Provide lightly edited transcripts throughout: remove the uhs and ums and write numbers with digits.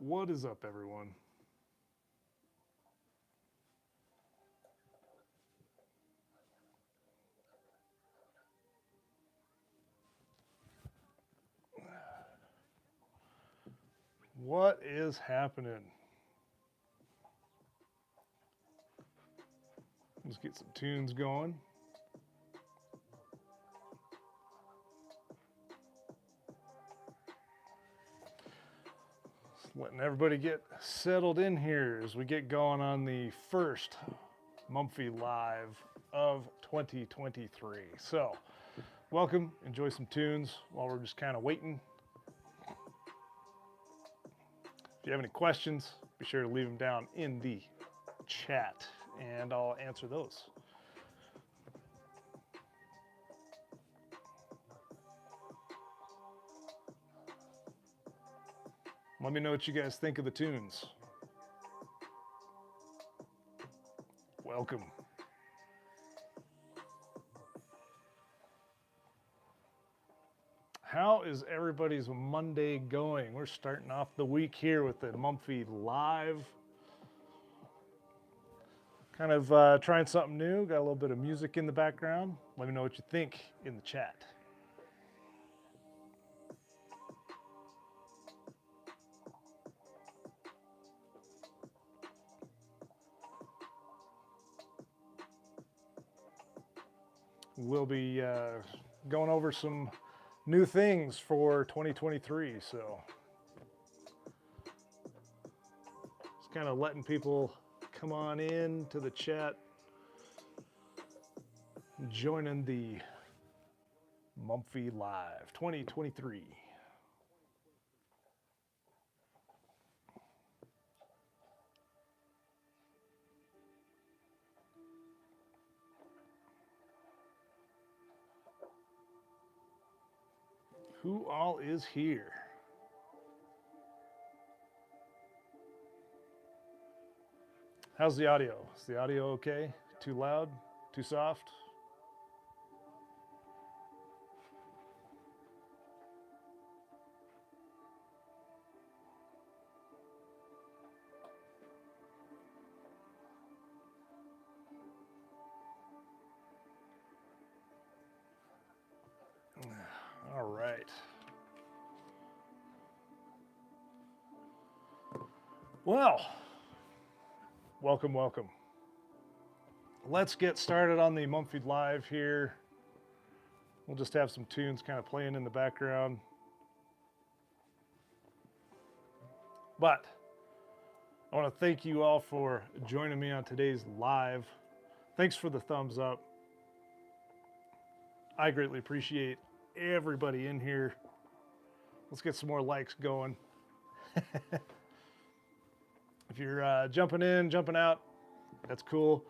What is up, everyone? What is happening? Let's get some tunes going. Just letting everybody get settled in here as we get going on the first Mumphy Live of 2023. So, welcome, enjoy some tunes while we're just kind of waiting. If you have any questions, be sure to leave them down in the chat and I'll answer those. Let me know what you guys think of the tunes. Welcome. How is everybody's Monday going? We're starting off the week here with the Mumphy Live. Kind of trying something new. Got a little bit of music in the background. Let me know what you think in the chat. We'll be going over some new things for 2023, so just kind of letting people come on in to the chat, joining the Mumphy Live 2023. Who all is here? How's the audio? Is the audio okay? Too loud? Too soft? All right. Well, welcome, welcome. Let's get started on the Mumphy Live here. We'll just have some tunes kind of playing in the background. But I want to thank you all for joining me on today's live. Thanks for the thumbs up. I greatly appreciate everybody in here. Let's get some more likes going. If you're jumping in, jumping out, that's cool.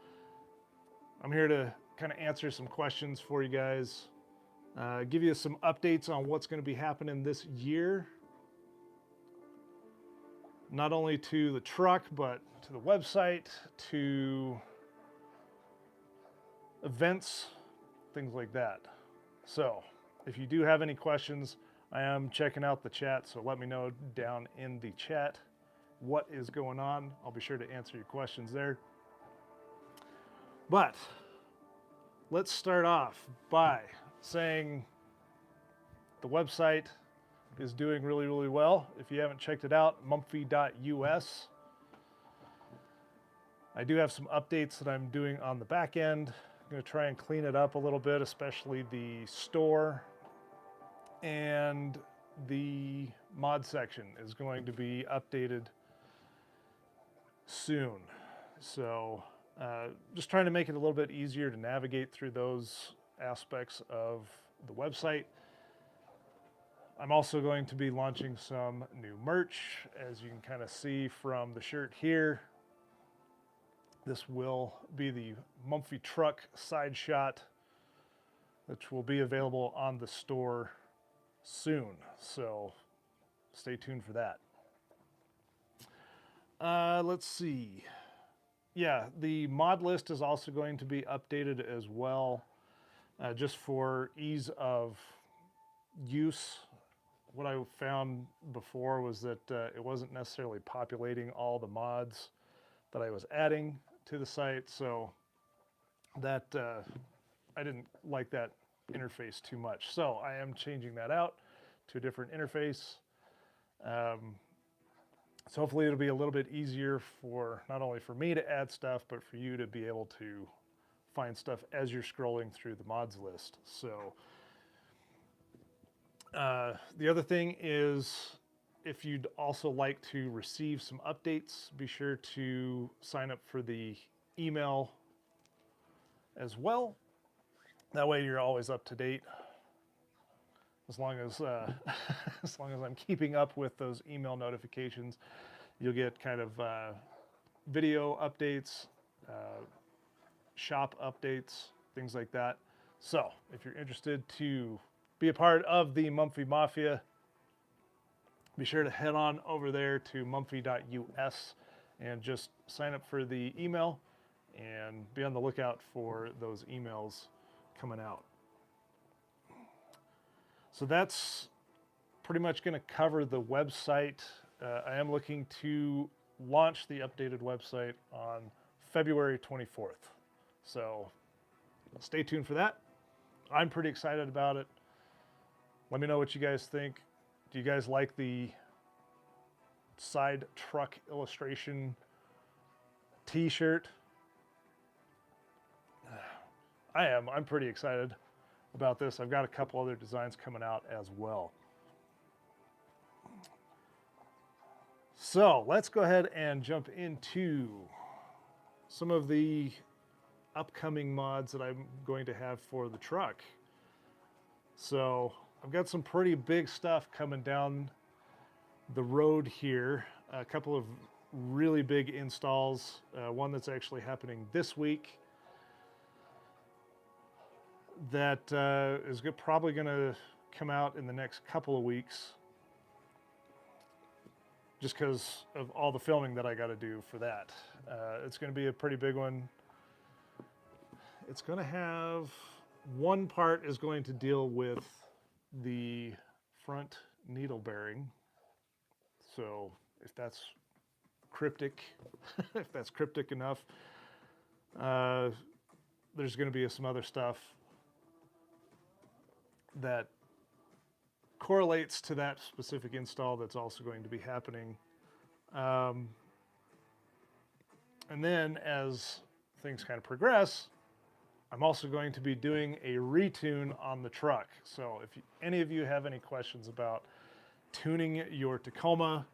I'm here to kind of answer some questions for you guys, give you some updates on what's going to be happening this year. Not only to the truck, but to the website, to events, things like that. So if you do have any questions, I am checking out the chat, so let me know down in the chat what is going on. I'll be sure to answer your questions there. But let's start off by saying the website is doing really, really well. If you haven't checked it out, mumphy.us. I do have some updates that I'm doing on the back end. I'm going to try and clean it up a little bit, especially the store, and the mod section is going to be updated soon. So just trying to make it a little bit easier to navigate through those aspects of the website. I'm also going to be launching some new merch, as you can kind of see from the shirt here. This will be the Mumphy truck side shot, which will be available on the store soon. So stay tuned for that. Let's see. Yeah, the mod list is also going to be updated as well, just for ease of use. what I found before was that it wasn't necessarily populating all the mods that I was adding to the site, so that I didn't like that interface too much. So I am changing that out to a different interface. So hopefully it'll be a little bit easier for not only for me to add stuff, but for you to be able to find stuff as you're scrolling through the mods list. So the other thing is, if you'd also like to receive some updates, be sure to sign up for the email as well. That way you're always up to date. As long as as long as I'm keeping up with those email notifications, you'll get kind of video updates, shop updates, things like that. So if you're interested to be a part of the Mumphy Mafia, be sure to head on over there to mumphy.us and just sign up for the email and be on the lookout for those emails coming out. So that's pretty much going to cover the website. I am looking to launch the updated website on February 24th. So stay tuned for that. I'm pretty excited about it. Let me know what you guys think. Do you guys like the side truck illustration t-shirt? I am. I'm pretty excited about this. I've got a couple other designs coming out as well. So let's go ahead and jump into some of the upcoming mods that I'm going to have for the truck. So I've got some pretty big stuff coming down the road here. A couple of really big installs. One that's actually happening this week that is probably going to come out in the next couple of weeks, just because of all the filming that I got to do for that. It's going to be a pretty big one. It's going to have, one part is going to deal with the front needle bearing. So if that's cryptic, if that's cryptic enough, there's going to be some other stuff that correlates to that specific install that's also going to be happening. And then as things kind of progress, I'm also going to be doing a retune on the truck. So if any of you have any questions about tuning your Tacoma,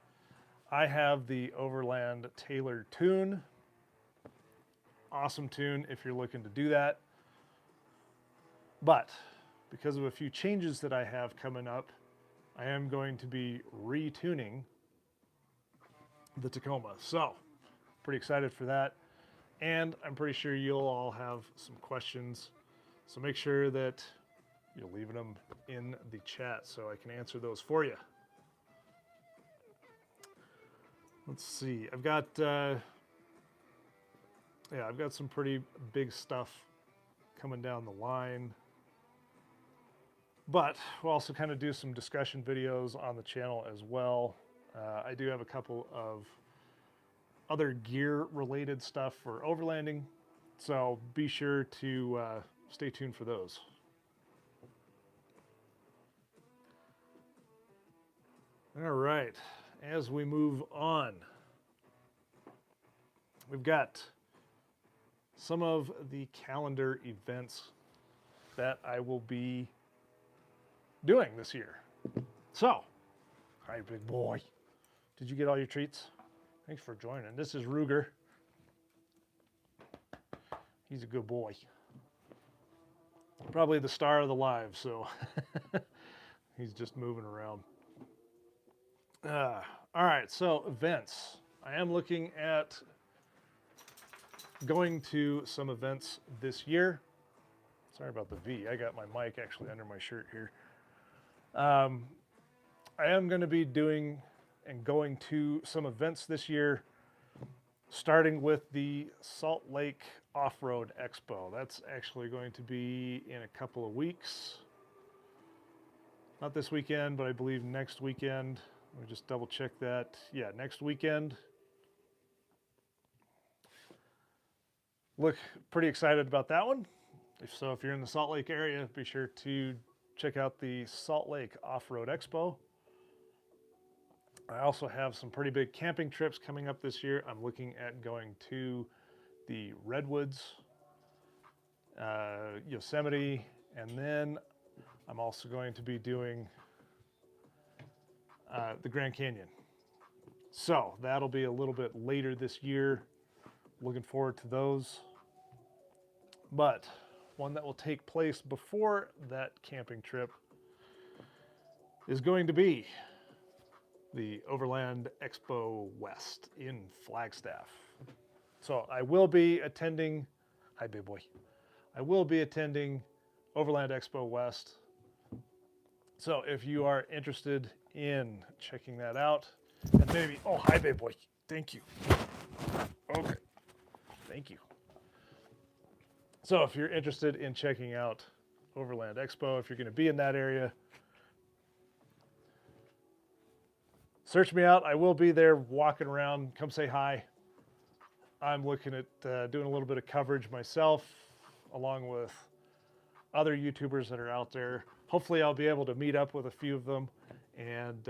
I have the Overland Tailored Tune. Awesome tune if you're looking to do that. But because of a few changes that I have coming up, I am going to be retuning the Tacoma. So, pretty excited for that. And I'm pretty sure you'll all have some questions. So make sure that you're leaving them in the chat so I can answer those for you. Let's see, I've got some pretty big stuff coming down the line. But we'll also kind of do some discussion videos on the channel as well. I do have a couple of other gear related stuff for overlanding, so be sure to stay tuned for those. All right, as we move on, we've got some of the calendar events that I will be doing this year. So, hi big boy. Did you get all your treats? Thanks for joining. This is Ruger. He's a good boy. Probably the star of the live, so he's just moving around. All right, so events. I am looking at going to some events this year. Sorry about the V. I got my mic actually under my shirt here. I am going to be doing and going to some events this year, starting with the Salt Lake Off-Road Expo. That's actually going to be in a couple of weeks. Not this weekend, but I believe next weekend. Let me just double check that. Yeah, next weekend. Look pretty excited about that one. If you're in the Salt Lake area, be sure to check out the Salt Lake Off-Road Expo. I also have some pretty big camping trips coming up this year. I'm looking at going to the Redwoods, Yosemite, and then I'm also going to be doing the Grand Canyon. So that'll be a little bit later this year. Looking forward to those. But one that will take place before that camping trip is going to be the Overland Expo West in Flagstaff. So I will be attending, hi big boy, I will be attending Overland Expo West. So if you are interested in checking that out, and maybe, oh, hi big boy, thank you. Okay, thank you. So if you're interested in checking out Overland Expo, if you're going to be in that area, search me out. I will be there walking around. Come say hi. I'm looking at doing a little bit of coverage myself, along with other YouTubers that are out there. Hopefully I'll be able to meet up with a few of them and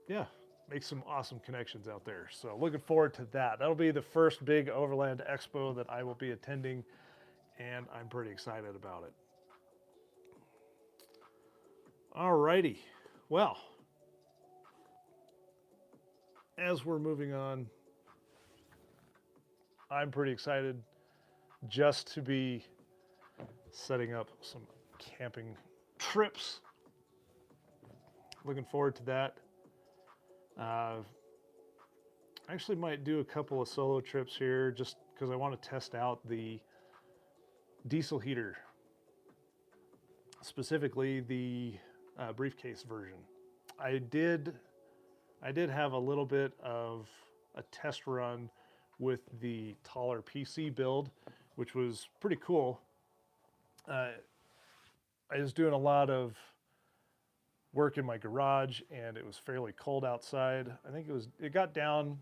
yeah, make some awesome connections out there. So looking forward to that. That'll be the first big Overland Expo that I will be attending, and I'm pretty excited about it. Alrighty, well, as we're moving on, I'm pretty excited just to be setting up some camping trips. Looking forward to that. I actually might do a couple of solo trips here just because I want to test out the diesel heater, specifically the briefcase version. I did have a little bit of a test run with the taller PC build, which was pretty cool. I was doing a lot of work in my garage and it was fairly cold outside. I think it got down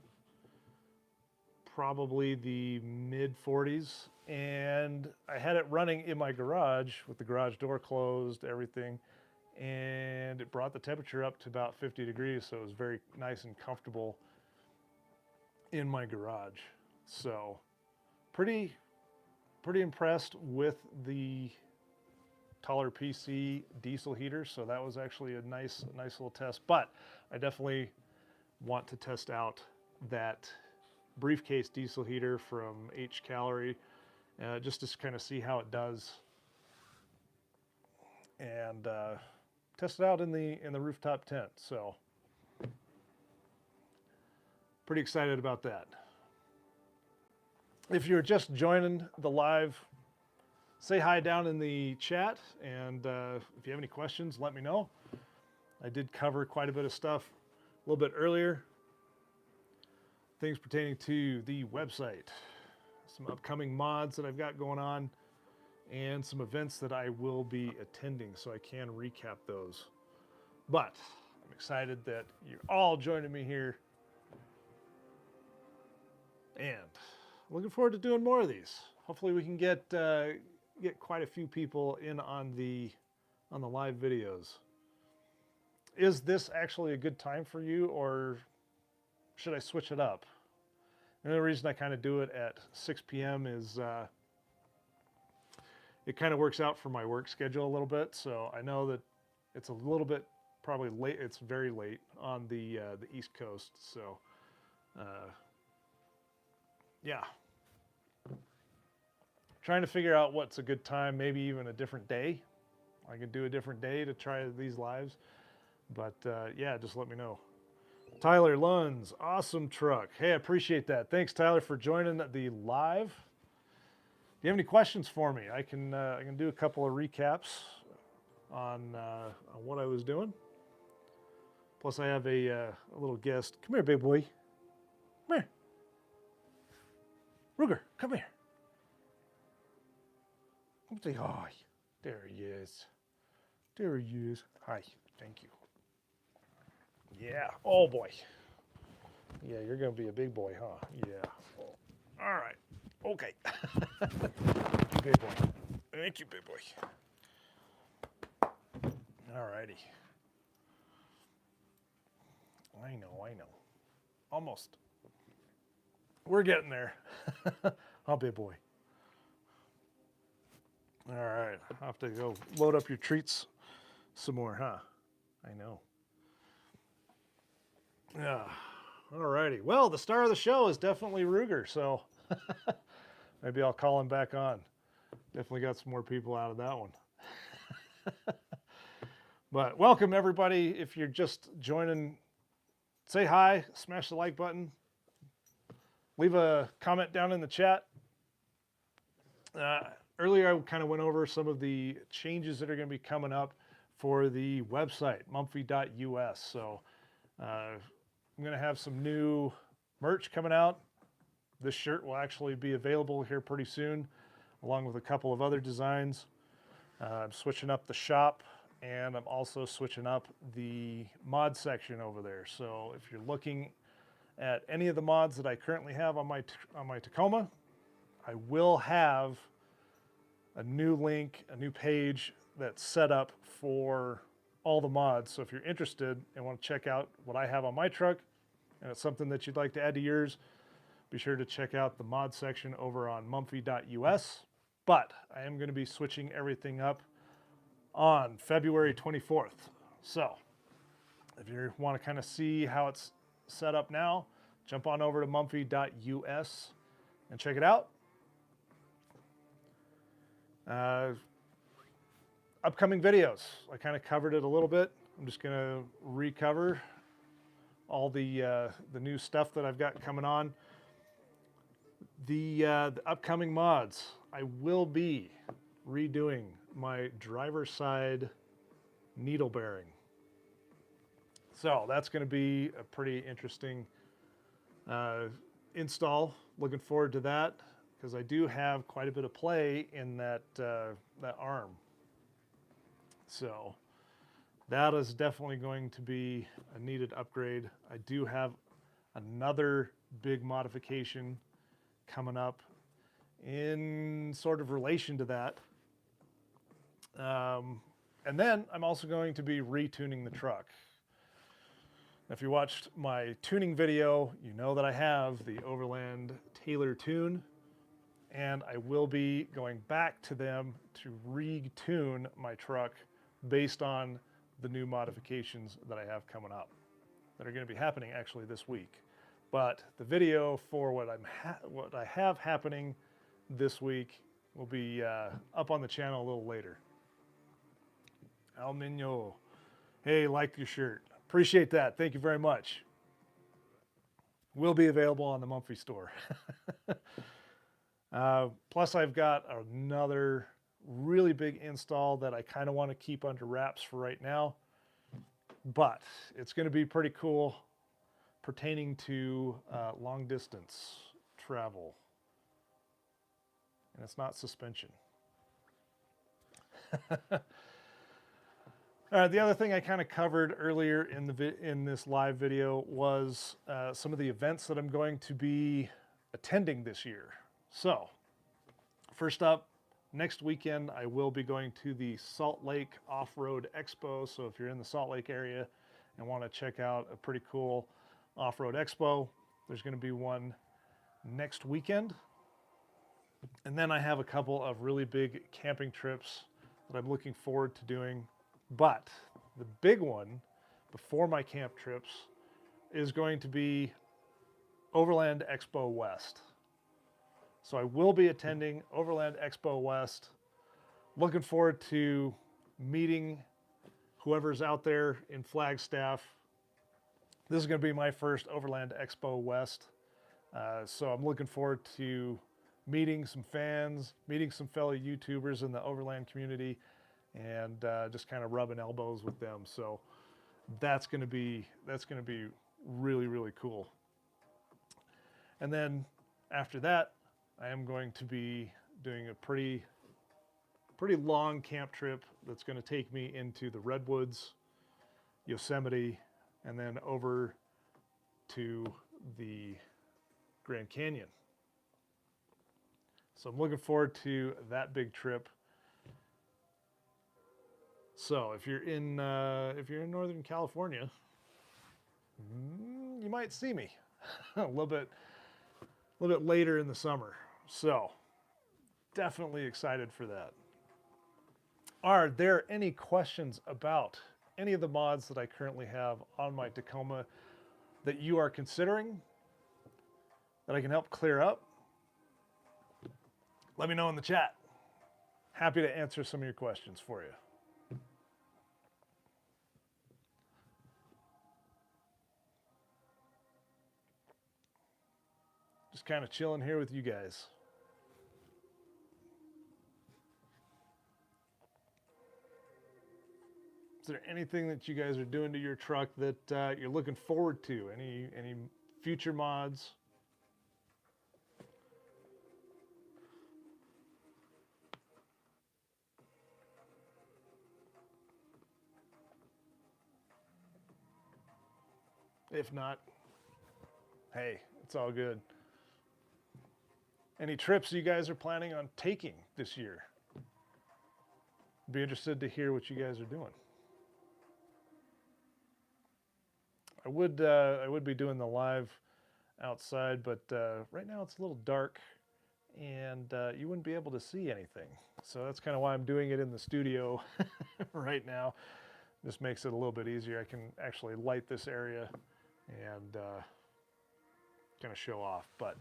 probably the mid 40s, and I had it running in my garage with the garage door closed, everything, and it brought the temperature up to about 50 degrees, so it was very nice and comfortable in my garage. So pretty impressed with the taller PC diesel heater. So that was actually a nice little test, but I definitely want to test out that briefcase diesel heater from H Calorie, just to kind of see how it does, and test it out in the rooftop tent. So pretty excited about that. If you're just joining the live, say hi down in the chat, and if you have any questions, let me know. I did cover quite a bit of stuff a little bit earlier. Things pertaining to the website, some upcoming mods that I've got going on, and some events that I will be attending, so I can recap those. But I'm excited that you're all joining me here, and looking forward to doing more of these. Hopefully we can get quite a few people in on the live videos. Is this actually a good time for you, or should I switch it up? And the reason I kind of do it at 6 p.m. is it kind of works out for my work schedule a little bit. So I know that it's a little bit probably late. It's very late on the East Coast. So yeah, trying to figure out what's a good time. Maybe even a different day. I could do a different day to try these lives. But yeah, just let me know. Tyler Lunds, awesome truck. Hey, I appreciate that. Thanks, Tyler, for joining the live. If you have any questions for me, I can do a couple of recaps on what I was doing. Plus, I have a little guest. Come here, big boy. Come here. Ruger, come here. Come say hi. There he is. There he is. Hi. Thank you. Yeah. Oh boy. Yeah, you're gonna be a big boy, huh? Yeah. All right. Okay. Thank you, big boy. Thank you, big boy. All righty. I know. Almost. We're getting there. Oh, big boy. All right. I'll have to go load up your treats some more, huh? I know. Yeah. All righty. Well, the star of the show is definitely Ruger, so maybe I'll call him back on. Definitely got some more people out of that one. But welcome, everybody. If you're just joining, say hi, smash the like button, leave a comment down in the chat. Earlier, I kind of went over some of the changes that are going to be coming up for the website, mumphy.us. So I'm going to have some new merch coming out. This shirt will actually be available here pretty soon, along with a couple of other designs. I'm switching up the shop, and I'm also switching up the mod section over there. So if you're looking at any of the mods that I currently have on my Tacoma, I will have a new link, a new page that's set up for all the mods. So if you're interested and want to check out what I have on my truck, and it's something that you'd like to add to yours, be sure to check out the mod section over on mumphy.us. But I am going to be switching everything up on February 24th. So if you want to kind of see how it's set up now, jump on over to mumphy.us and check it out. Upcoming videos, I kind of covered it a little bit. I'm just going to recover all the new stuff that I've got coming on. The upcoming mods, I will be redoing my driver's side needle bearing. So that's going to be a pretty interesting install. Looking forward to that, because I do have quite a bit of play in that arm. So that is definitely going to be a needed upgrade. I do have another big modification coming up in sort of relation to that. And then I'm also going to be retuning the truck. If you watched my tuning video, you know that I have the Overland Taylor tune, and I will be going back to them to retune my truck based on the new modifications that I have coming up that are going to be happening actually this week. But the video for what I have happening this week will be up on the channel a little later. Al Mino, hey, like your shirt. Appreciate that. Thank you very much. Will be available on the Mumphy store. Plus, I've got another really big install that I kind of want to keep under wraps for right now, but it's going to be pretty cool pertaining to long distance travel, and it's not suspension. The other thing I kind of covered earlier in this live video was some of the events that I'm going to be attending this year. So, first up, next weekend I will be going to the Salt Lake Off-Road Expo. So if you're in the Salt Lake area and want to check out a pretty cool off-road expo, there's going to be one next weekend. And then I have a couple of really big camping trips that I'm looking forward to doing. But the big one before my camp trips is going to be Overland Expo West. So I will be attending Overland Expo West. Looking forward to meeting whoever's out there in Flagstaff. This is going to be my first Overland Expo West. So I'm looking forward to meeting some fans, meeting some fellow YouTubers in the Overland community, and just kind of rubbing elbows with them. So that's going to be really, really cool. And then after that, I am going to be doing a pretty pretty long camp trip that's going to take me into the Redwoods, Yosemite, and then over to the Grand Canyon. So I'm looking forward to that big trip. So if you're in Northern California, you might see me a little bit later in the summer. So definitely excited for that. Are there any questions about any of the mods that I currently have on my Tacoma that you are considering that I can help clear up? Let me know in the chat. Happy to answer some of your questions for you. Just kind of chilling here with you guys. Is there anything that you guys are doing to your truck that you're looking forward to? Any future mods? If not, hey, it's all good. Any trips you guys are planning on taking this year? Be interested to hear what you guys are doing. I would be doing the live outside, but right now it's a little dark and you wouldn't be able to see anything. So that's kind of why I'm doing it in the studio right now. This makes it a little bit easier. I can actually light this area and kind of show off. But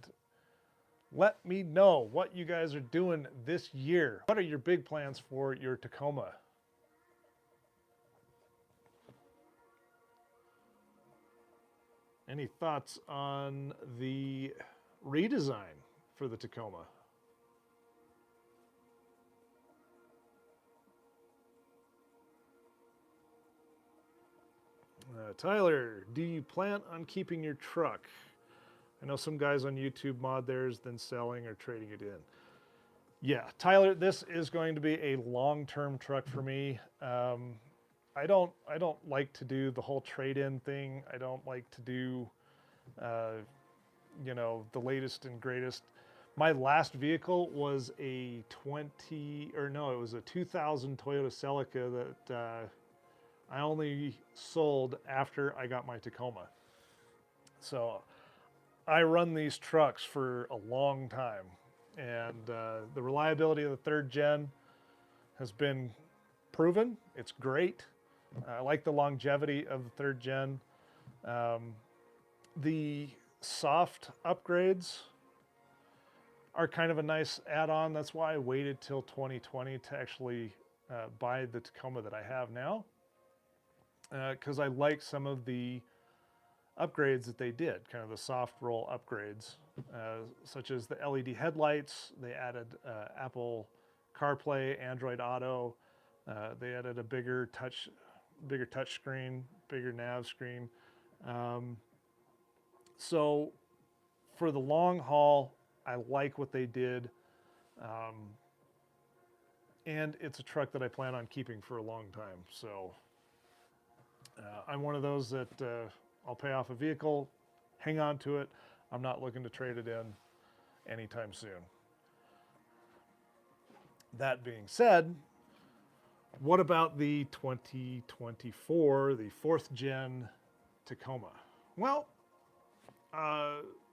let me know what you guys are doing this year. What are your big plans for your Tacoma? Any thoughts on the redesign for the Tacoma? Tyler, do you plan on keeping your truck? I know some guys on YouTube mod theirs, then selling or trading it in. Yeah, Tyler, this is going to be a long-term truck for me. I don't like to do the whole trade-in thing. I don't like to do, you know, the latest and greatest. My last vehicle was a 2000 Toyota Celica that I only sold after I got my Tacoma. So I run these trucks for a long time, and the reliability of the third gen has been proven. It's great. I like the longevity of the third gen. The soft upgrades are kind of a nice add-on. That's why I waited till 2020 to actually buy the Tacoma that I have now, because I like some of the upgrades that they did, kind of the soft roll upgrades, such as the LED headlights. They added Apple CarPlay, Android Auto. They added a bigger touch screen, bigger nav screen. So for the long haul, I like what they did. And it's a truck that I plan on keeping for a long time. So I'm one of those that I'll pay off a vehicle, hang on to it. I'm not looking to trade it in anytime soon. That being said, what about the 2024, the 4th gen Tacoma? Well,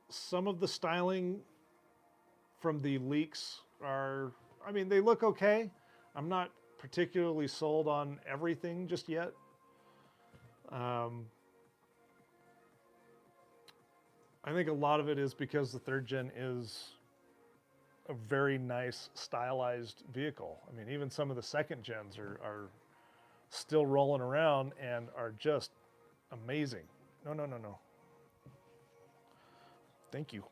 some of the styling from the leaks are, I mean, they look okay. I'm not particularly sold on everything just yet. I think a lot of it is because the 3rd gen is a very nice stylized vehicle. I mean, even some of the 2nd gens are still rolling around and are just amazing. No. Thank you.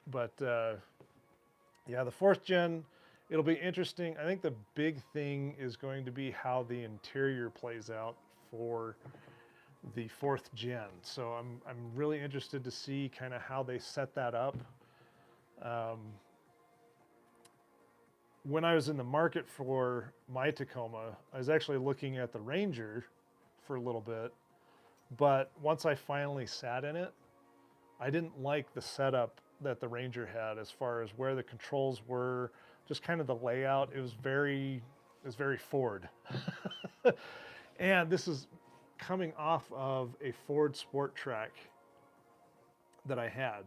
But yeah, the 4th gen, it'll be interesting. I think the big thing is going to be how the interior plays out for the 4th gen. So I'm really interested to see kind of how they set that up. when I was in the market for my Tacoma, I was actually looking at the Ranger for a little bit, but once I finally sat in it, I didn't like the setup that the Ranger had as far as where the controls were, just kind of the layout. It was very Ford. And this is coming off of a Ford Sport Track that I had.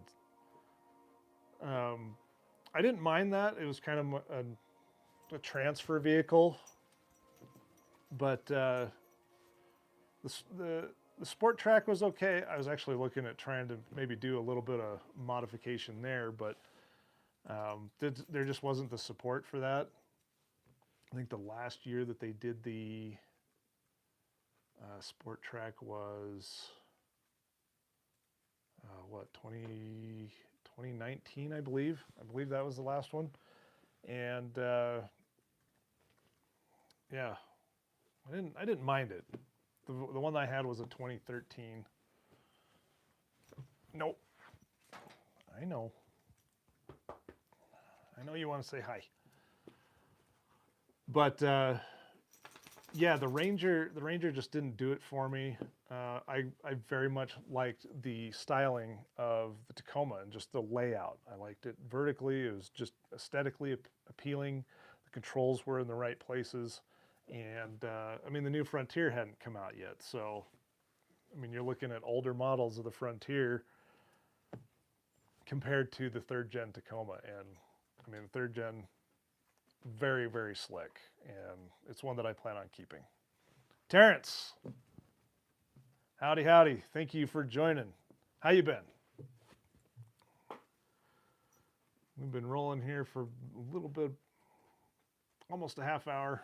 I didn't mind that. It was kind of a transfer vehicle, but the Sport Track was okay. I was actually looking at trying to maybe do a little bit of modification there, but there just wasn't the support for that. I think the last year that they did the Sport Track was what, 2019, I believe. I believe that was the last one. And yeah, I didn't mind it. The one I had was a 2013. Nope. I know you want to say hi. But yeah, the Ranger just didn't do it for me. I very much liked the styling of the Tacoma and just the layout. I liked it vertically. It was just aesthetically appealing. The controls were in the right places. And I mean, the new Frontier hadn't come out yet. So, I mean, you're looking at older models of the Frontier compared to the 3rd gen Tacoma. And I mean, the 3rd gen, very, very slick. And it's one that I plan on keeping. Terrence. Howdy, howdy. Thank you for joining. How you been? We've been rolling here for a little bit, almost a half hour.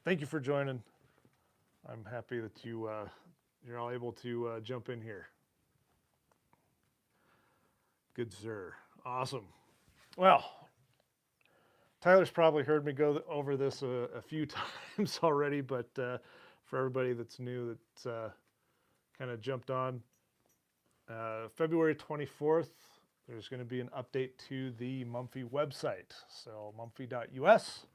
Thank you for joining. I'm happy that you're all able to jump in here. Good sir. Awesome. Well, Tyler's probably heard me go over this a few times already, but for everybody that's new that kind of jumped on, February 24th, there's going to be an update to the Mumphy website. So mumphy.us.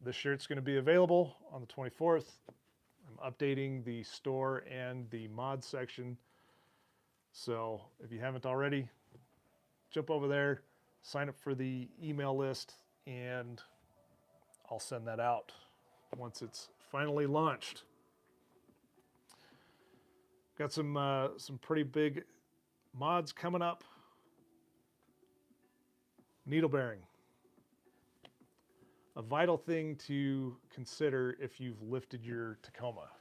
This shirt's going to be available on the 24th. I'm updating the store and the mod section. So if you haven't already, jump over there, sign up for the email list, and I'll send that out once it's finally launched. Got some pretty big mods coming up. Needle bearing. A vital thing to consider if you've lifted your Tacoma,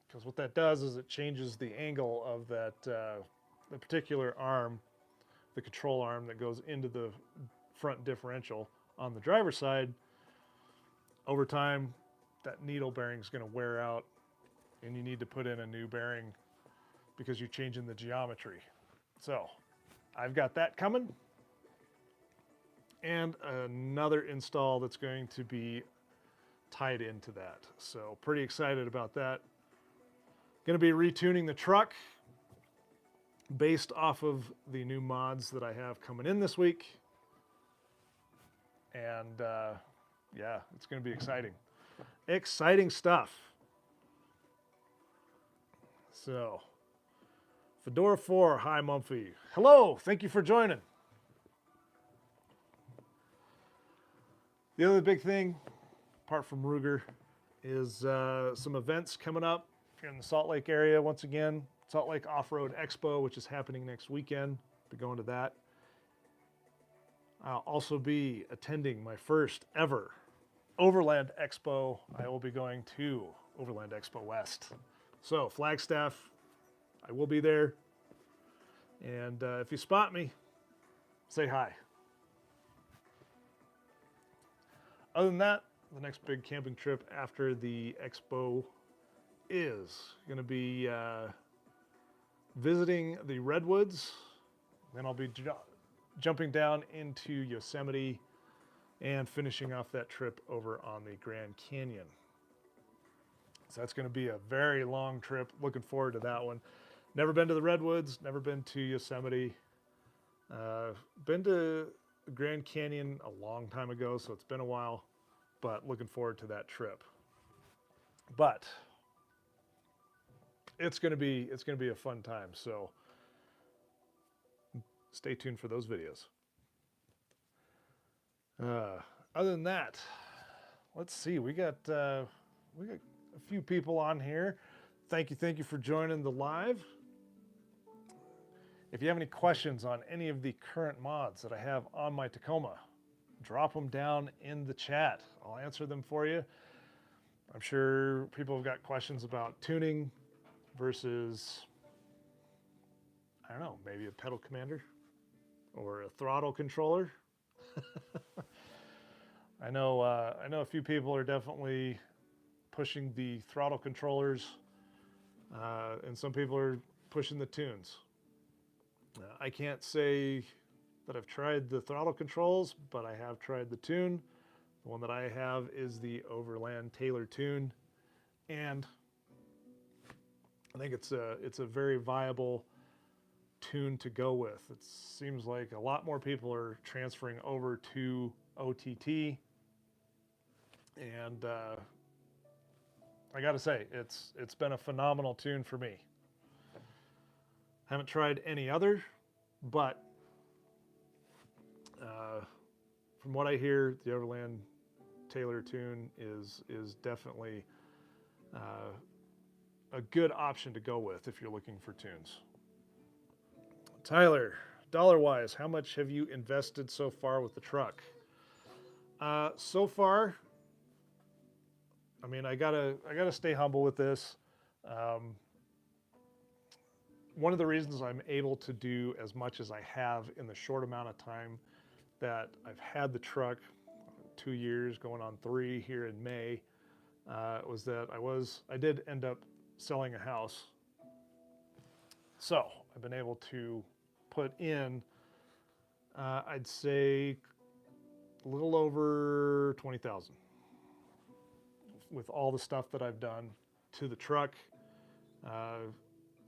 because what that does is it changes the angle of that the particular arm, the control arm that goes into the front differential on the driver's side. Over time, that needle bearing is going to wear out, and you need to put in a new bearing because you're changing the geometry. So I've got that coming, and another install that's going to be tied into that. So pretty excited about that. Going to be retuning the truck based off of the new mods that I have coming in this week. And yeah, it's going to be exciting. Exciting stuff. So, Fedora 4, hi Mumphy. Hello, thank you for joining. The other big thing, apart from Ruger, is some events coming up. If you're in the Salt Lake area, once again, Salt Lake Off-Road Expo, which is happening next weekend. Be going to that. I'll also be attending my first ever Overland Expo. I will be going to Overland Expo West. So Flagstaff, I will be there. And if you spot me, say hi. Other than that, the next big camping trip after the expo is going to be visiting the Redwoods. Then I'll be jumping down into Yosemite and finishing off that trip over on the Grand Canyon. So that's going to be a very long trip. Looking forward to that one. Never been to the Redwoods, never been to Yosemite. Been to Grand Canyon a long time ago, so it's been a while, but looking forward to that trip. But it's gonna be a fun time, so stay tuned for those videos. Other than that, let's see. We got a few people on here. Thank you for joining the live. If you have any questions on any of the current mods that I have on my Tacoma, drop them down in the chat. I'll answer them for you. I'm sure people have got questions about tuning versus, I don't know, maybe a pedal commander or a throttle controller. I know a few people are definitely pushing the throttle controllers, and some people are pushing the tunes. I can't say that I've tried the throttle controls, but I have tried the tune. The one that I have is the Overland Taylor tune, and I think it's a very viable tune to go with. It seems like a lot more people are transferring over to OTT, and I gotta say, it's been a phenomenal tune for me. Haven't tried any other, but from what I hear, the Overland Taylor tune is definitely a good option to go with if you're looking for tunes. Tyler, dollar-wise, how much have you invested so far with the truck? So far, I mean, I gotta stay humble with this. One of the reasons I'm able to do as much as I have in the short amount of time that I've had the truck, 2 years going on 3 here in May, was that I did end up selling a house. So I've been able to put in, I'd say a little over 20,000 with all the stuff that I've done to the truck.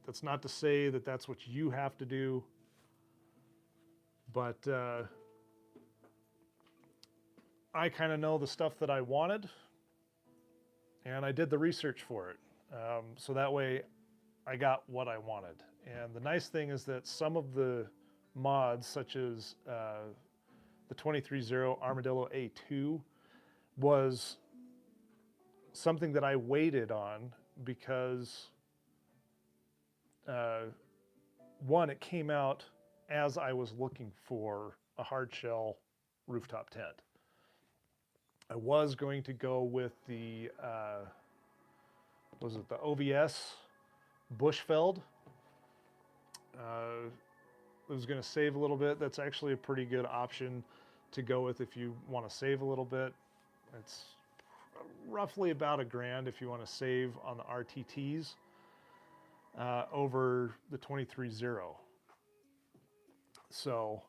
That's not to say that that's what you have to do, but I kind of know the stuff that I wanted, and I did the research for it. So that way I got what I wanted. And the nice thing is that some of the mods, such as the 23.0 Armadillo A2, was something that I waited on because one, it came out as I was looking for a hard shell rooftop tent. I was going to go with the, was it the OVS Bushfeld? It was going to save a little bit. That's actually a pretty good option to go with if you want to save a little bit. It's roughly about $1,000 if you want to save on the RTTs over the 23.0. So,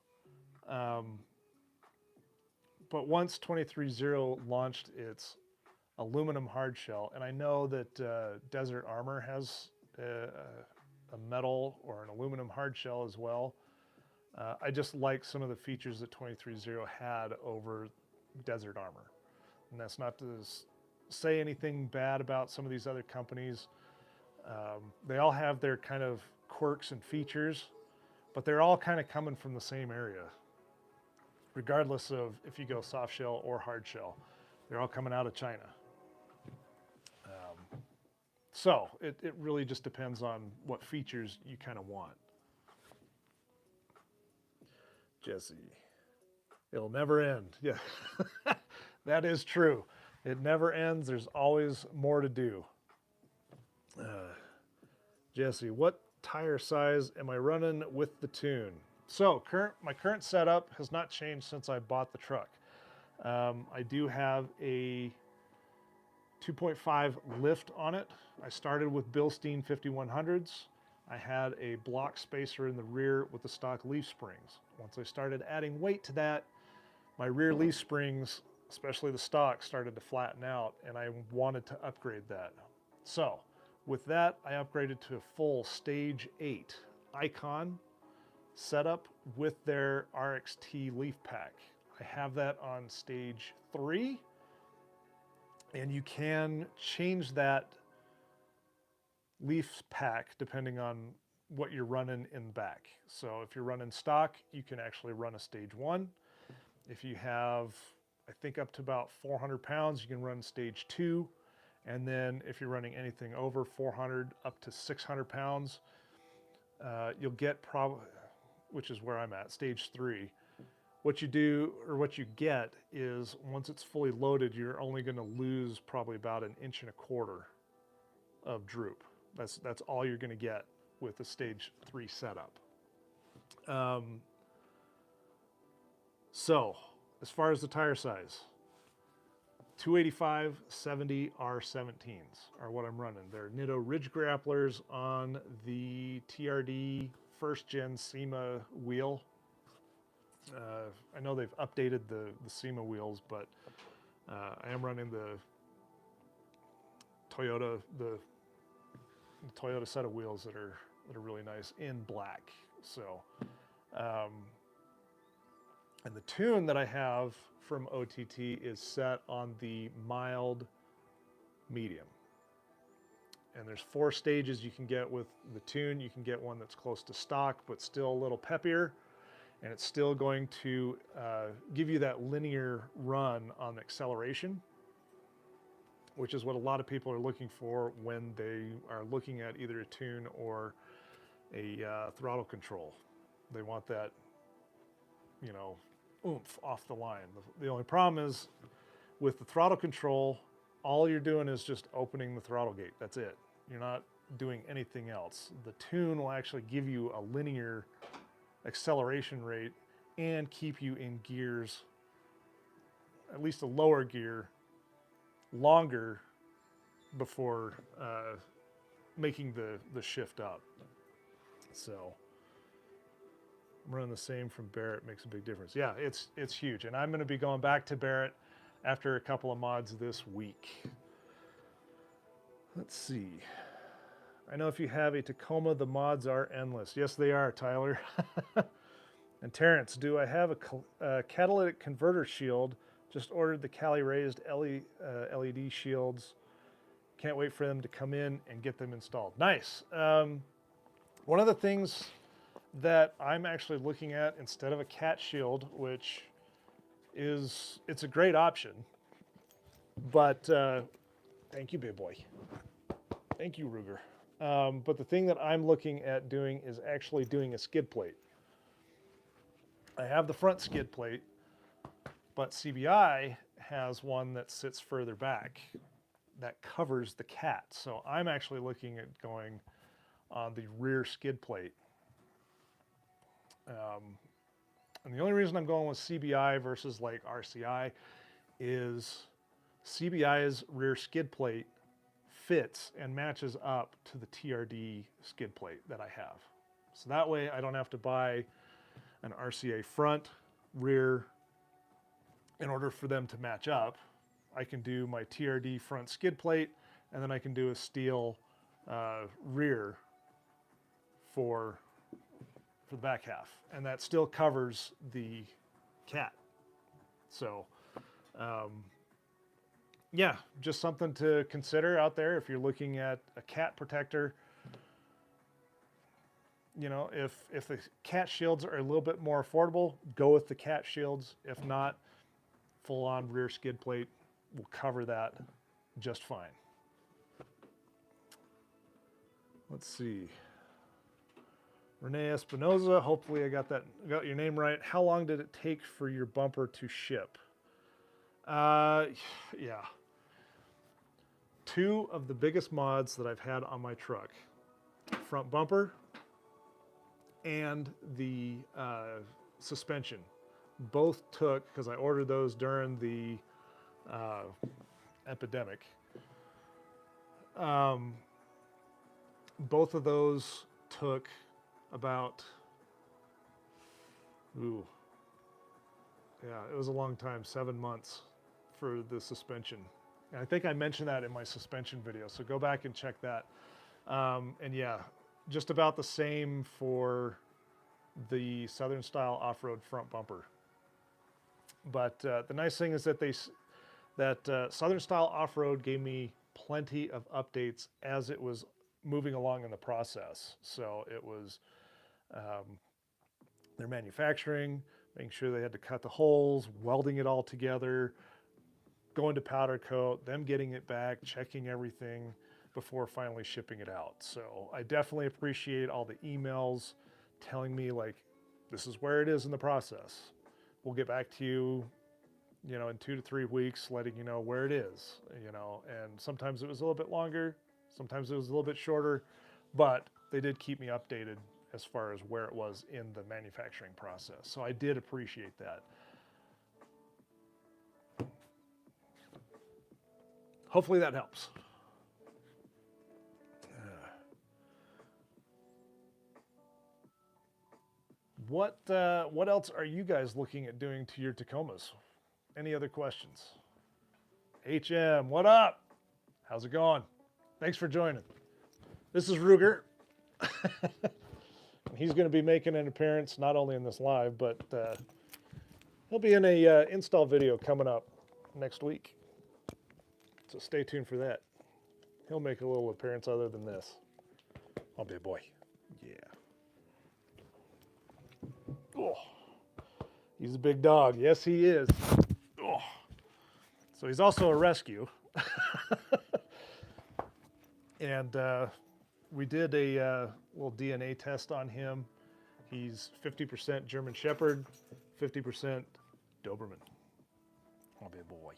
but once 23.0 launched its aluminum hardshell, and I know that Desert Armor has a metal or an aluminum hardshell as well. I just like some of the features that 23.0 had over Desert Armor. And that's not to say anything bad about some of these other companies. They all have their kind of quirks and features, but they're all kind of coming from the same area. Regardless of if you go soft shell or hard shell, they're all coming out of China. So it really just depends on what features you kind of want. Jesse, it'll never end. Yeah, that is true. It never ends. There's always more to do. Jesse, what tire size am I running with the tune? So my current setup has not changed since I bought the truck. I do have a 2.5 lift on it. I started with Bilstein 5100s. I had a block spacer in the rear with the stock leaf springs. Once I started adding weight to that, my rear leaf springs, especially the stock, started to flatten out, and I wanted to upgrade that. So with that, I upgraded to a full Stage 8 Icon setup with their RXT leaf pack. I have that on stage 3, and you can change that leaf pack depending on what you're running in the back. So if you're running stock, you can actually run a stage 1. If you have, I think, up to about 400 pounds, you can run stage 2. And then if you're running anything over 400 up to 600 pounds, you'll get which is where I'm at, stage 3. What you do, or what you get, is once it's fully loaded, you're only going to lose probably about 1.25 inches of droop. That's all you're going to get with the stage 3 setup. So as far as the tire size, 285 70 R17s are what I'm running. They're Nitto Ridge Grapplers on the TRD first gen SEMA wheel. I know they've updated the SEMA wheels, but I am running the Toyota set of wheels that are really nice in black. So, and the tune that I have from OTT is set on the mild medium. And there's 4 stages you can get with the tune. You can get one that's close to stock, but still a little peppier. And it's still going to give you that linear run on acceleration, which is what a lot of people are looking for when they are looking at either a tune or a throttle control. They want that, you know, oomph off the line. The only problem is with the throttle control, all you're doing is just opening the throttle gate. That's it. You're not doing anything else. The tune will actually give you a linear acceleration rate and keep you in gears, at least a lower gear, longer before making the shift up. So I'm running the same from Barrett, makes a big difference. Yeah, it's huge. And I'm going to be going back to Barrett after a couple of mods this week. Let's see. I know if you have a Tacoma, the mods are endless. Yes, they are, Tyler. And Terrence, do I have a catalytic converter shield? Just ordered the Cali raised LED shields. Can't wait for them to come in and get them installed. Nice. One of the things that I'm actually looking at instead of a cat shield, which it's a great option, but thank you, big boy. Thank you, Ruger. But the thing that I'm looking at doing is actually doing a skid plate. I have the front skid plate, but CBI has one that sits further back that covers the cat. So I'm actually looking at going on the rear skid plate. And the only reason I'm going with CBI versus like RCI is CBI's rear skid plate fits and matches up to the TRD skid plate that I have. So that way I don't have to buy an RCA front, rear in order for them to match up. I can do my TRD front skid plate, and then I can do a steel rear for the back half, and that still covers the cat. So yeah, just something to consider out there if you're looking at a cat protector. You know, if the cat shields are a little bit more affordable, go with the cat shields. If not, full-on rear skid plate will cover that just fine. Let's see. Renee Espinoza, hopefully I got your name right. How long did it take for your bumper to ship? Yeah. 2 of the biggest mods that I've had on my truck, front bumper and the suspension, both took, because I ordered those during the epidemic. Both of those took about, it was a long time, 7 months for the suspension. And I think I mentioned that in my suspension video, so go back and check that. And yeah, just about the same for the Southern style off-road front bumper. But the nice thing is that Southern style off-road gave me plenty of updates as it was moving along in the process. So it was their manufacturing, making sure they had to cut the holes, welding it all together, going to powder coat, them getting it back, checking everything before finally shipping it out. So I definitely appreciate all the emails telling me, like, this is where it is in the process. We'll get back to you, you know, in 2 to 3 weeks, letting you know where it is, you know. And sometimes it was a little bit longer, sometimes it was a little bit shorter, but they did keep me updated as far as where it was in the manufacturing process. So I did appreciate that. Hopefully that helps. What else are you guys looking at doing to your Tacomas? Any other questions? HM, what up? How's it going? Thanks for joining. This is Ruger. He's going to be making an appearance not only in this live, but he'll be in a install video coming up next week. So stay tuned for that. He'll make a little appearance other than this. I'll be a boy. Yeah. Oh, he's a big dog. Yes, he is. Oh. So he's also a rescue. And we did a little DNA test on him. He's 50% German Shepherd, 50% Doberman. I'll be a boy.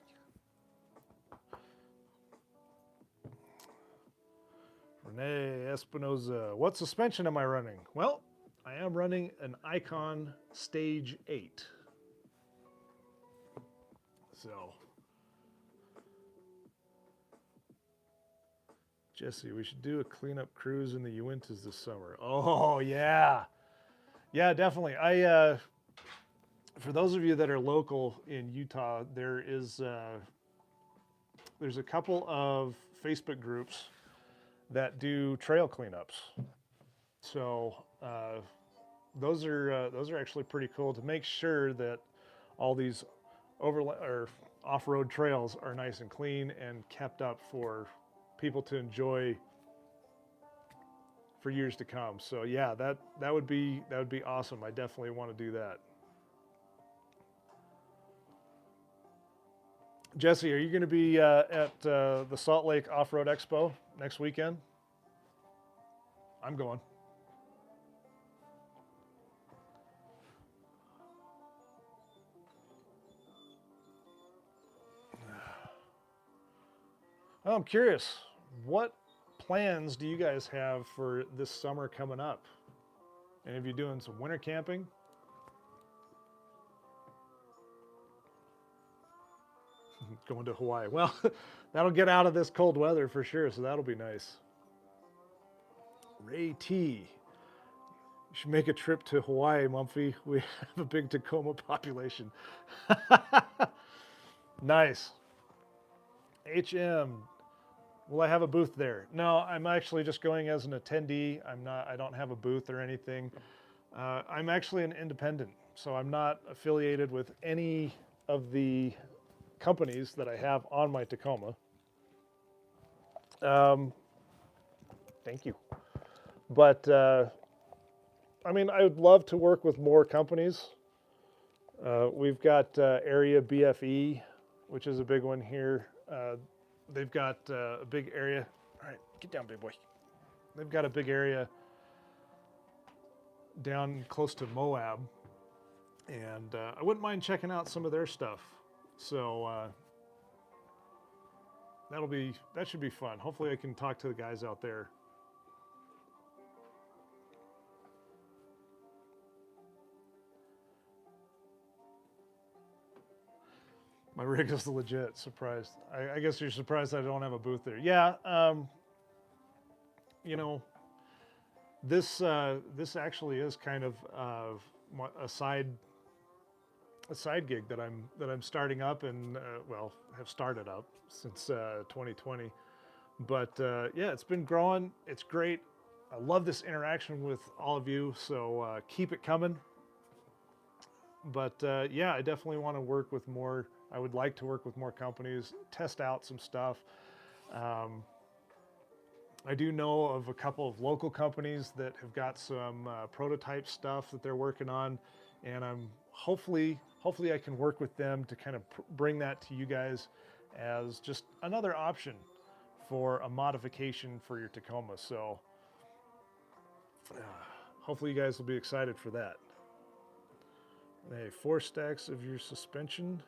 Renee Espinoza, what suspension am I running? Well, I am running an Icon Stage 8. So, Jesse, we should do a cleanup cruise in the Uintas this summer. Oh, yeah. Yeah, definitely. For those of you that are local in Utah, there's a couple of Facebook groups that do trail cleanups. So those are actually pretty cool to make sure that all these off-road trails are nice and clean and kept up for people to enjoy for years to come. So yeah, that would be awesome. I definitely want to do that. Jesse, are you going to be at the Salt Lake Off-Road Expo next weekend? I'm going. Oh, I'm curious, what plans do you guys have for this summer coming up? Any of you doing some winter camping? Going to Hawaii. Well, that'll get out of this cold weather for sure, so that'll be nice. Ray T. You should make a trip to Hawaii, Mumphy. We have a big Tacoma population. Nice. HM. Will I have a booth there? No, I'm actually just going as an attendee. I don't have a booth or anything. I'm actually an independent, so I'm not affiliated with any of the companies that I have on my Tacoma. Thank you. But I mean, I would love to work with more companies. We've got Area BFE, which is a big one here. They've got a big area. All right, get down, big boy. They've got a big area down close to Moab, and I wouldn't mind checking out some of their stuff. So that should be fun. Hopefully I can talk to the guys out there. My rig is legit. Surprised. I guess you're surprised I don't have a booth there. Yeah, you know, this actually is kind of a side gig that I'm starting up, and well, have started up since 2020. But yeah, it's been growing. It's great. I love this interaction with all of you, so keep it coming. But yeah, I definitely want to work with more. I would like to work with more companies, test out some stuff. I do know of a couple of local companies that have got some prototype stuff that they're working on, and I'm hopefully I can work with them to kind of bring that to you guys as just another option for a modification for your Tacoma. So hopefully you guys will be excited for that. Hey, 4 stacks of your suspension.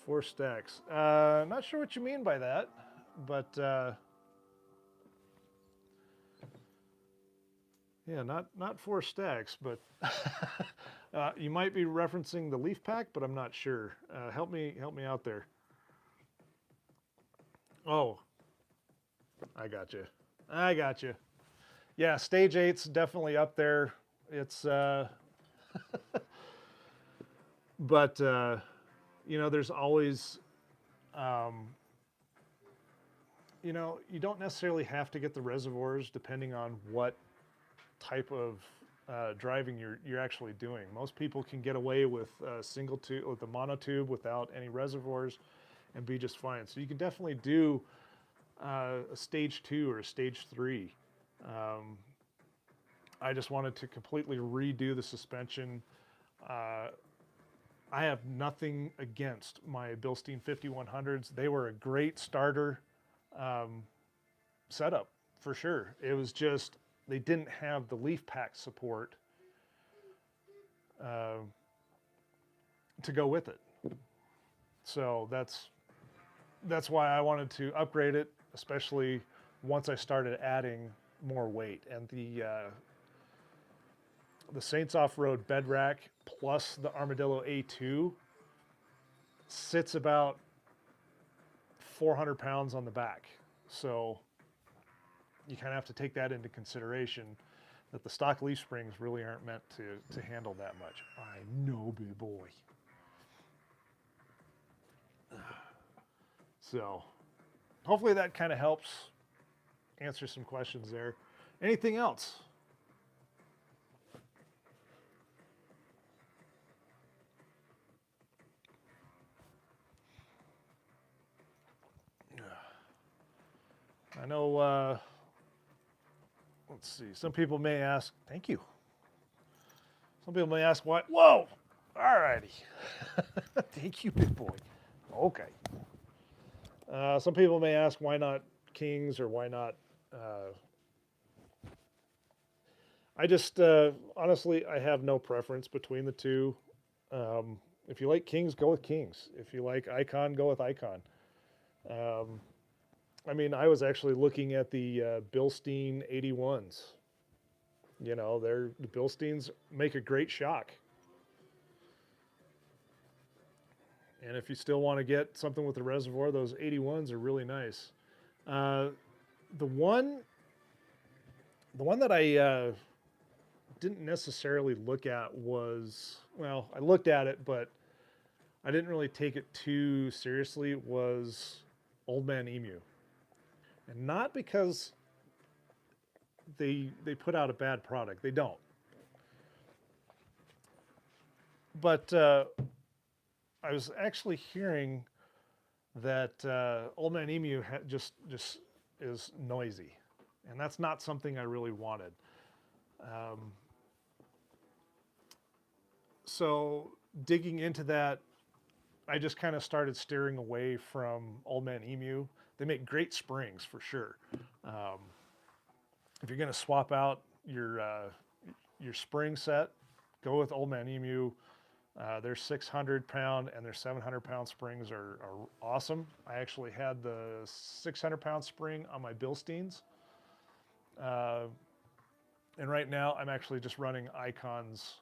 4 stacks. Not sure what you mean by that, but yeah, not 4 stacks, but you might be referencing the leaf pack, but I'm not sure. Help me out there. Oh, I got you. I got you. Yeah, stage 8's definitely up there. It's but you know, there's always you know, you don't necessarily have to get the reservoirs depending on what type of driving you're actually doing. Most people can get away with single tube, with the monotube without any reservoirs and be just fine. So you can definitely do a stage 2 or a stage 3. I just wanted to completely redo the suspension. I have nothing against my Bilstein 5100s. They were a great starter setup for sure. It was just, they didn't have the leaf pack support to go with it. So that's why I wanted to upgrade it, especially once I started adding more weight. And the Saints Off-Road bed rack plus the Armadillo A2 sits about 400 pounds on the back. So you kind of have to take that into consideration, that the stock leaf springs really aren't meant to handle that much. I know, big boy. So hopefully that kind of helps answer some questions there. Anything else? I know, let's see, some people may ask, thank you. Some people may ask why, whoa, all righty. Thank you, big boy. Okay. Some people may ask why not Kings or why not, I just, honestly, I have no preference between the two. If you like Kings, go with Kings. If you like Icon, go with Icon. I mean, I was actually looking at the Bilstein 81s. You know, the Bilsteins make a great shock. And if you still want to get something with a reservoir, those 81s are really nice. The one that I didn't necessarily look at was, well, I looked at it, but I didn't really take it too seriously, was Old Man Emu. And not because they put out a bad product. They don't. But I was actually hearing that Old Man Emu just is noisy, and that's not something I really wanted. So digging into that, I just kind of started steering away from Old Man Emu. They make great springs for sure. If you're going to swap out your spring set, go with Old Man Emu. Their 600-pound and their 700-pound springs are awesome. I actually had the 600-pound spring on my Bilsteins. And right now I'm actually just running Icons.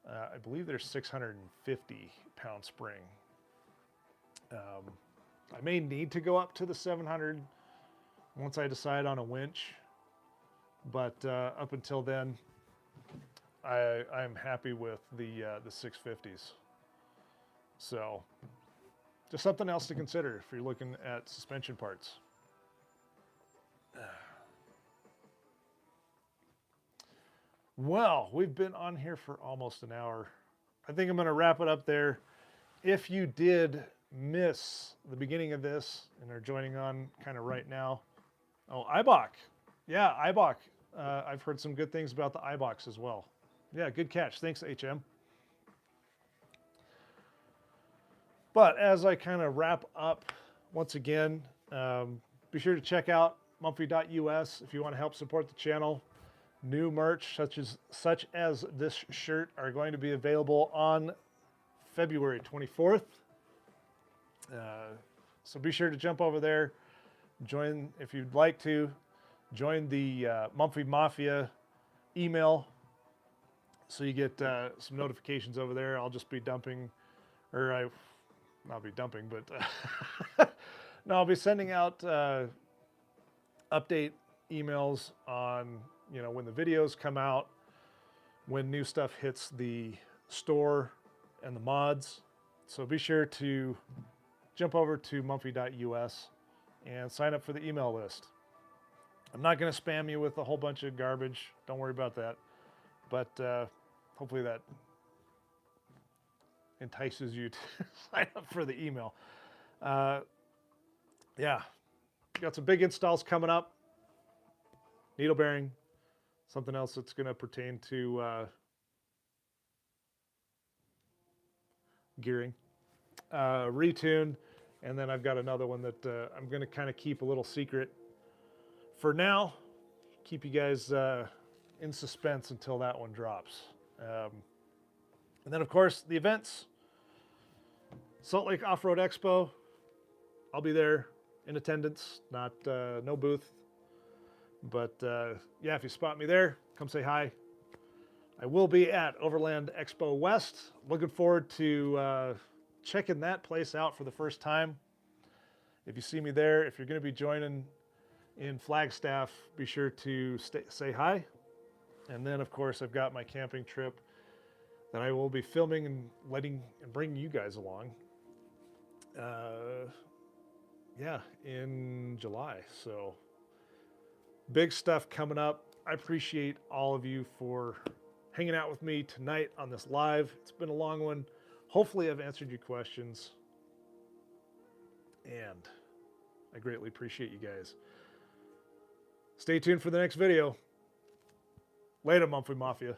I believe they're 650-pound spring. I may need to go up to the 700 once I decide on a winch, but up until then, I'm happy with the 650s. So just something else to consider if you're looking at suspension parts. Well, we've been on here for almost an hour. I think I'm going to wrap it up there. If you did miss the beginning of this and are joining on kind of right now, oh, iBox. Yeah, iBox. I've heard some good things about the iBox as well. Yeah, good catch. Thanks, HM. But as I kind of wrap up, once again, be sure to check out Manfrotto.us if you want to help support the channel. New merch such as this shirt are going to be available on February 24th. So be sure to jump over there. Join, if you'd like to, join the Mumphy Mafia email so you get some notifications over there. I'll just be dumping, or not be dumping, but no, I'll be sending out update emails on, you know, when the videos come out, when new stuff hits the store and the mods. So be sure to jump over to Mumphy.us and sign up for the email list. I'm not going to spam you with a whole bunch of garbage. Don't worry about that. But hopefully that entices you to sign up for the email. Yeah, got some big installs coming up. Needle bearing, something else that's going to pertain to gearing, retune, and then I've got another one that I'm going to kind of keep a little secret for now. Keep you guys in suspense until that one drops. And then, of course, the events. Salt Lake Off-Road Expo. I'll be there in attendance, not no booth. But yeah, if you spot me there, come say hi. I will be at Overland Expo West. Looking forward to checking that place out for the first time. If you see me there, if you're going to be joining in Flagstaff, be sure to say hi. And then, of course, I've got my camping trip that I will be filming and bringing you guys along. Yeah, in July. So big stuff coming up. I appreciate all of you for hanging out with me tonight on this live. It's been a long one. Hopefully I've answered your questions. And I greatly appreciate you guys. Stay tuned for the next video. Later, Mumphy Mafia.